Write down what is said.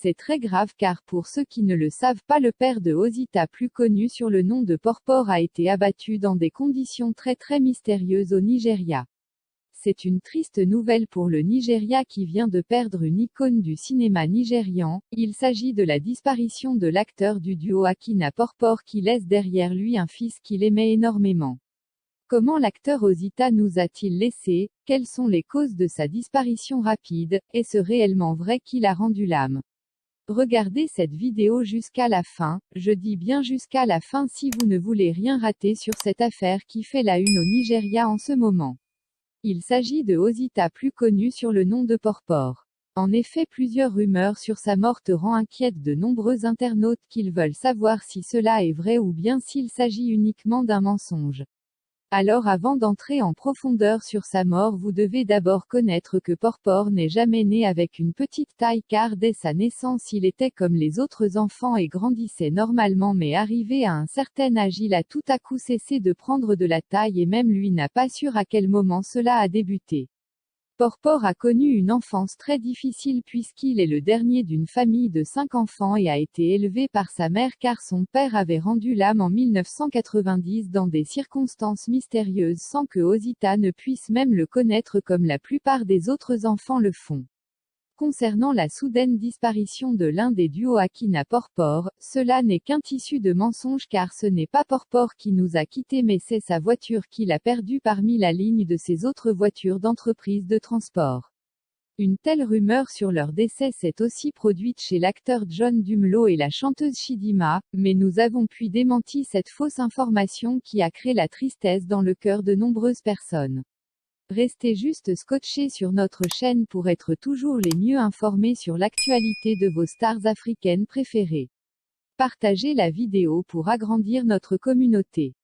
C'est très grave car pour ceux qui ne le savent pas, le père de Osita, plus connu sur le nom de Porpor, a été abattu dans des conditions très mystérieuses au Nigeria. C'est une triste nouvelle pour le Nigeria qui vient de perdre une icône du cinéma nigérian. Il s'agit de la disparition de l'acteur du duo Akina Porpor qui laisse derrière lui un fils qu'il aimait énormément. Comment l'acteur Osita nous a-t-il laissé? Quelles sont les causes de sa disparition rapide? Est-ce réellement vrai qu'il a rendu l'âme? Regardez cette vidéo jusqu'à la fin, je dis bien jusqu'à la fin si vous ne voulez rien rater sur cette affaire qui fait la une au Nigeria en ce moment. Il s'agit de Osita, plus connu sur le nom de Porpor. En effet, plusieurs rumeurs sur sa mort rend inquiète de nombreux internautes qui veulent savoir si cela est vrai ou bien s'il s'agit uniquement d'un mensonge. Alors avant d'entrer en profondeur sur sa mort, vous devez d'abord connaître que Porpor n'est jamais né avec une petite taille car dès sa naissance il était comme les autres enfants et grandissait normalement, mais arrivé à un certain âge il a tout à coup cessé de prendre de la taille et même lui n'a pas sûr à quel moment cela a débuté. Porpor a connu une enfance très difficile puisqu'il est le dernier d'une famille de 5 enfants et a été élevé par sa mère car son père avait rendu l'âme en 1990 dans des circonstances mystérieuses sans que Osita ne puisse même le connaître comme la plupart des autres enfants le font. Concernant la soudaine disparition de l'un des duos Akina Porpor, cela n'est qu'un tissu de mensonges car ce n'est pas Porpor qui nous a quittés mais c'est sa voiture qu'il a perdue parmi la ligne de ses autres voitures d'entreprise de transport. Une telle rumeur sur leur décès s'est aussi produite chez l'acteur John Dumlo et la chanteuse Chidinma, mais nous avons pu démentir cette fausse information qui a créé la tristesse dans le cœur de nombreuses personnes. Restez juste scotchés sur notre chaîne pour être toujours les mieux informés sur l'actualité de vos stars africaines préférées. Partagez la vidéo pour agrandir notre communauté.